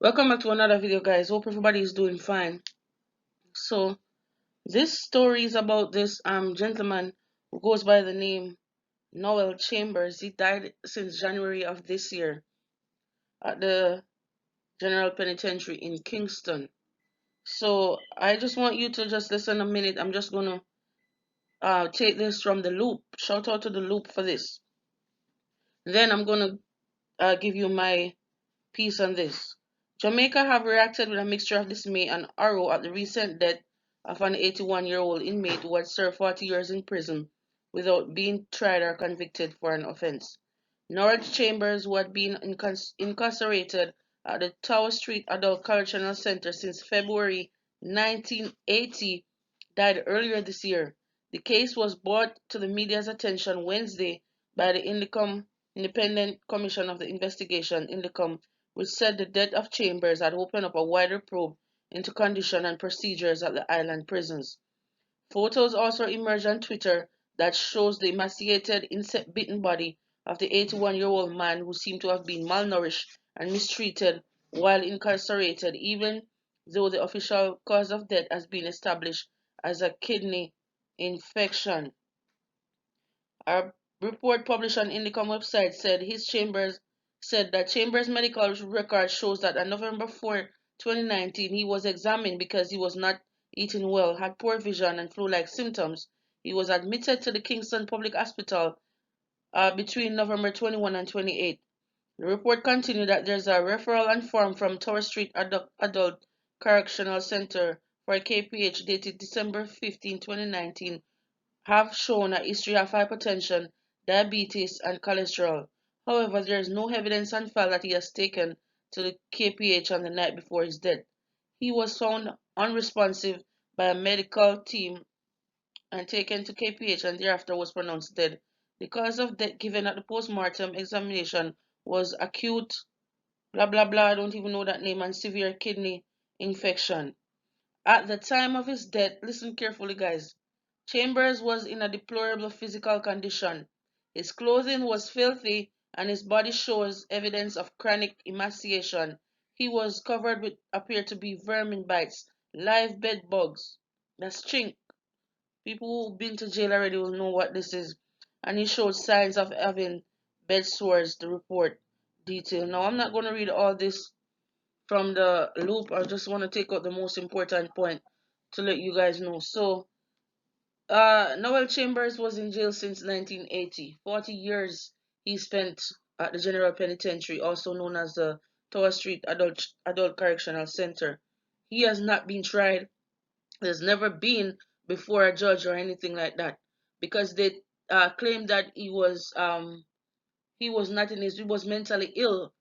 Welcome back to another video, guys. Hope everybody is doing fine. So this story is about this gentleman who goes by the name Noel Chambers. He died since January of this year at the General Penitentiary in Kingston. So I just want you to just listen a minute. I'm just gonna take this from the Loop. Shout out to the Loop for this. Then I'm gonna give you my piece on this. Jamaica have reacted with a mixture of dismay and horror at the recent death of an 81-year-old inmate who had served 40 years in prison without being tried or convicted for an offense. Norwich Chambers, who had been incarcerated at the Tower Street Adult Correctional Center since February 1980, died earlier this year. The case was brought to the media's attention Wednesday by the Independent Commission of the Investigation (INDECOM), which said the death of Chambers had opened up a wider probe into conditions and procedures at the island prisons. Photos also emerged on Twitter that shows the emaciated, insect-bitten body of the 81-year-old man who seemed to have been malnourished and mistreated while incarcerated, even though the official cause of death has been established as a kidney infection. A report published on Indicom website said that Chambers' medical record shows that on November 4, 2019, he was examined because he was not eating well, had poor vision, and flu-like symptoms. He was admitted to the Kingston Public Hospital between November 21 and 28. The report continued that there's a referral and form from Tower Street Adult Correctional Center for a KPH dated December 15, 2019, have shown a history of hypertension, diabetes, and cholesterol. However, there is no evidence on file that he has taken to the KPH on the night before his death. He was found unresponsive by a medical team and taken to KPH and thereafter was pronounced dead. The cause of death given at the post-mortem examination was acute blah blah blah, I don't even know that name, and severe kidney infection. At the time of his death, listen carefully, guys, Chambers was in a deplorable physical condition. His clothing was filthy and his body shows evidence of chronic emaciation. He was covered with appear to be vermin bites, live bed bugs. That's chink. People who've been to jail already will know what this is. And he showed signs of having bed sores, the report detail. Now, I'm not going to read all this from the Loop. I just want to take out the most important point to let you guys know. So, Noel Chambers was in jail since 1980. 40 years he spent at the General Penitentiary, also known as the Tower Street Adult Correctional Center. He has not been tried. There's never been before a judge or anything like that, because they claimed that he was not in his he was mentally ill.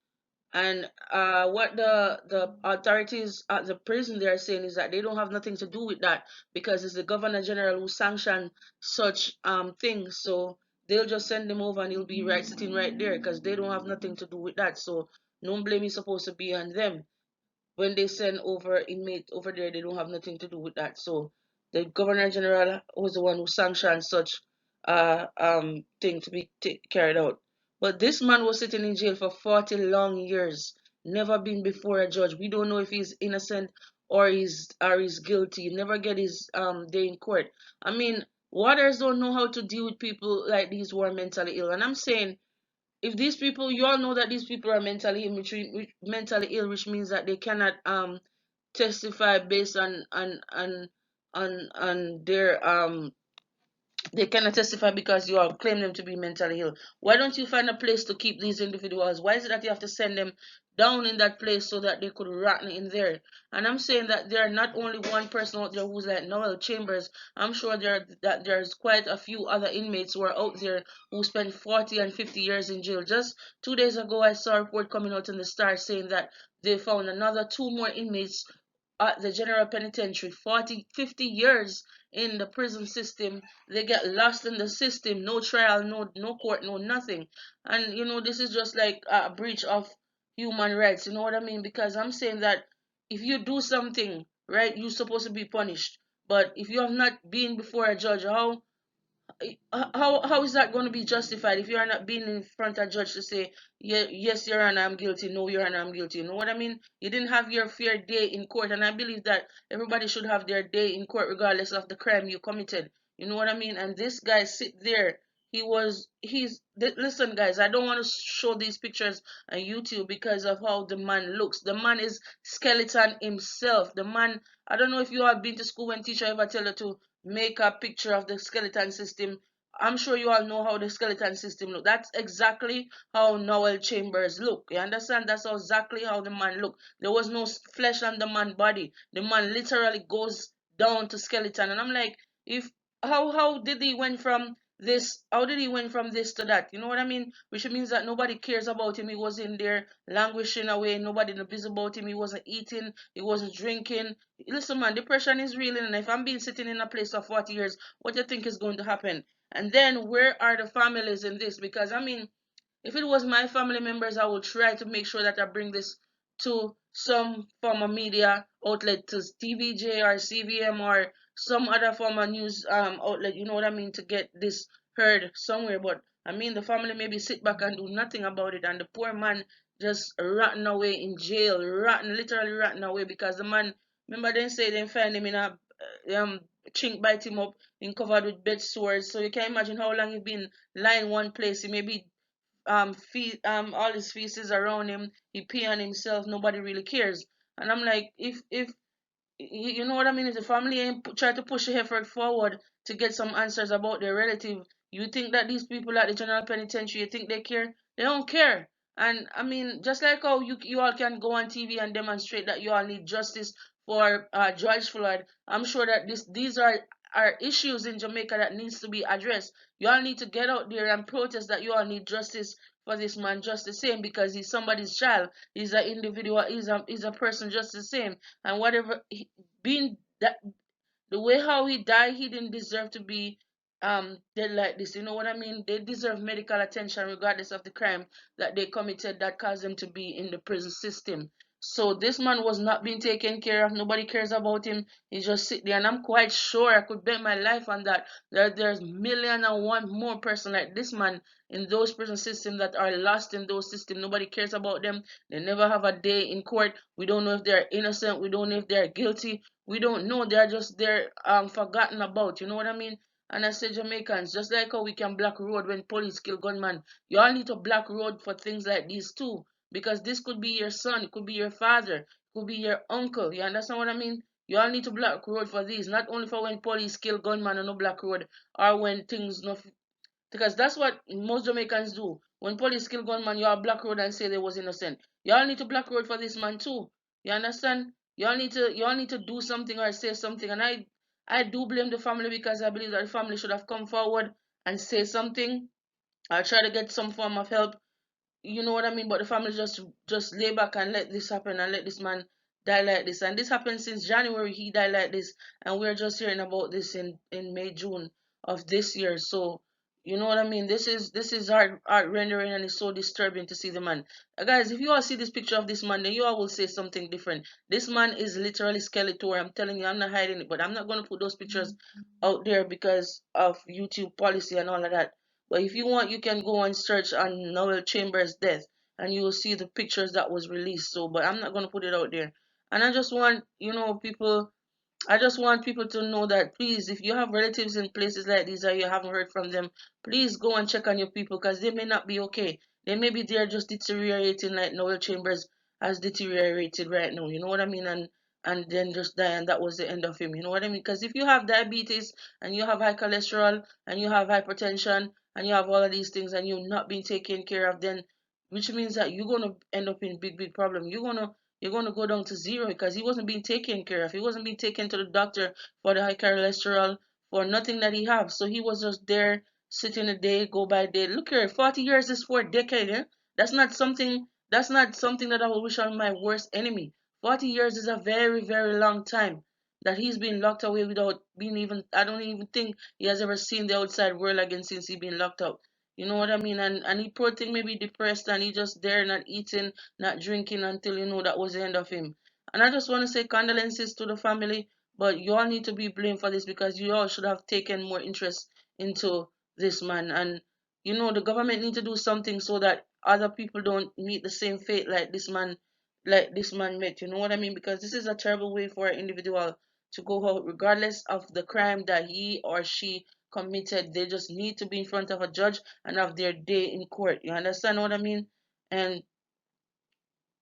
And what the authorities at the prison they are saying is that they don't have nothing to do with that, because it's the governor general who sanctioned such things. So they'll just send him over and he'll be right sitting right there, because they don't have nothing to do with that. So no blame is supposed to be on them. When they send over inmate over there, they don't have nothing to do with that. So the governor general was the one who sanctioned such thing to be carried out. But this man was sitting in jail for 40 long years, never been before a judge. We don't know if he's innocent or he's guilty. Never get his day in court. I mean, waters don't know how to deal with people like these who are mentally ill. And I'm saying, if these people, you all know that these people are mentally ill, which means that they cannot testify based on their they cannot testify because you all claim them to be mentally ill. Why don't you find a place to keep these individuals? Why is it that you have to send them down in that place so that they could rot in there? And I'm saying that there are not only one person out there who's like Noel Chambers. I'm sure there's quite a few other inmates who are out there who spend 40 and 50 years in jail. Just 2 days ago, I saw a report coming out in the Star saying that they found another two more inmates at the general penitentiary, 40 50 years in the prison system. They get lost in the system, no trial, no court, no nothing. And this is just like a breach of human rights, you know what I mean? Because I'm saying that if you do something right, you're supposed to be punished. But if you have not been before a judge, how is that going to be justified if you are not being in front of a judge to say, yeah, yes, Your Honor, I'm guilty, no, Your Honor, I'm guilty? You know what I mean? You didn't have your fair day in court, and I believe that everybody should have their day in court regardless of the crime you committed. You know what I mean? And this guy sit there. Listen, guys, I don't want to show these pictures on YouTube because of how the man looks. The man is skeleton himself. The man, I don't know if you have been to school when teacher ever tell you to make a picture of the skeleton system. I'm sure you all know how the skeleton system look. That's exactly how Noel Chambers look. You understand? That's exactly how the man look. There was no flesh on the man body. The man literally goes down to skeleton. And I'm like, if how did he went from this? How did he went from this to that? You know what I mean? Which means that nobody cares about him. He was in there languishing away. Nobody knows about him. He wasn't eating. He wasn't drinking. Listen, man, depression is real, and if I'm being sitting in a place for 40 years, what do you think is going to happen? And then where are the families in this? Because I mean, if it was my family members, I would try to make sure that I bring this to some form of media outlet, to TVJ or CVM or some other form of news outlet. You know what I mean? To get this heard somewhere. But I mean, the family maybe sit back and do nothing about it, and the poor man just rotten away in jail, rotten, literally rotten away because the man. Remember, they say they find him in a chink, bite him up, in covered with bed sores. So you can imagine how long he's been lying one place. He may be all his feces around him. He pee on himself. Nobody really cares. And I'm like, if you know what I mean, if the family ain't try to push the effort forward to get some answers about their relative, you think that these people at the general penitentiary, you think they care? They don't care. And I mean, just like how you all can go on TV and demonstrate that you all need justice for George Floyd, I'm sure that these are issues in Jamaica that needs to be addressed. You all need to get out there and protest that you all need justice for this man just the same, because he's somebody's child. He's an individual. He's a person just the same. And whatever being that, the way how he died, he didn't deserve to be dead like this. You know what I mean? They deserve medical attention regardless of the crime that they committed that caused them to be in the prison system. So this man was not being taken care of. Nobody cares about him. He just sit there, and I'm quite sure I could bet my life on that. There's million and one more person like this man in those prison systems that are lost in those systems. Nobody cares about them. They never have a day in court. We don't know if they're innocent. We don't know if they're guilty. We don't know. They're just there, forgotten about. You know what I mean? And I say, Jamaicans, just like how we can block road when police kill gunman, you all need to block road for things like these too. Because this could be your son, it could be your father, it could be your uncle. You understand what I mean? You all need to block road for these, not only for when police kill gunman on no black road, or when things no, because that's what most Jamaicans do. When police kill gunman, you all block road and say they was innocent. You all need to block road for this man too. You understand? You all need to do something or say something. And I do blame the family, because I believe that the family should have come forward and say something, or try to get some form of help. You know what I mean? But the family just lay back and let this happen, and let this man die like this. And this happened since January. He died like this, and we're just hearing about this in May, June of this year. So you know what I mean? This is art rendering, and it's so disturbing to see the man. Guys, if you all see this picture of this man, then you all will say something different. This man is literally skeletal. I'm telling you, I'm not hiding it, but I'm not gonna put those pictures out there because of YouTube policy and all of that. But if you want, you can go and search on Noel Chambers' death, and you will see the pictures that was released. So, but I'm not gonna put it out there. And I just want, people. I just want people to know that, please, if you have relatives in places like these or you haven't heard from them, please go and check on your people, because they may not be okay. They may be there just deteriorating like Noel Chambers has deteriorated right now. You know what I mean? And then just die, and that was the end of him. You know what I mean? Because if you have diabetes and you have high cholesterol and you have hypertension and you have all of these things and you're not being taken care of, then which means that you're gonna end up in big problem. You're gonna go down to zero, because he wasn't being taken care of. He wasn't being taken to the doctor for the high cholesterol, for nothing that he have. So he was just there sitting a day, go by day. Look here, 40 years is for a decade, eh? That's not something that I will wish on my worst enemy. 40 years is a very, very long time that he's been locked away without being even, I don't even think he has ever seen the outside world again since he been locked up. You know what I mean? And he poor thing may be depressed, and he just there not eating, not drinking, until that was the end of him. And I just want to say condolences to the family, but you all need to be blamed for this, because you all should have taken more interest into this man. And the government need to do something so that other people don't meet the same fate like this man met. You know what I mean? Because this is a terrible way for an individual to go out, regardless of the crime that he or she committed. They just need to be in front of a judge and have their day in court. You understand what I mean? And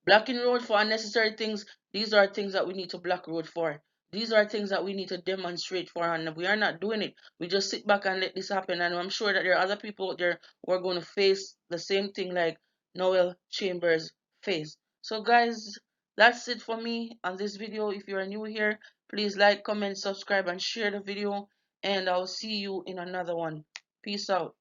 blocking road for unnecessary things, these are things that we need to block road for. These are things that we need to demonstrate for, and we are not doing it. We just sit back and let this happen. And I'm sure that there are other people out there who are going to face the same thing like Noel Chambers faced. So, guys, that's it for me on this video. If you are new here, please like, comment, subscribe, and share the video. And I'll see you in another one. Peace out.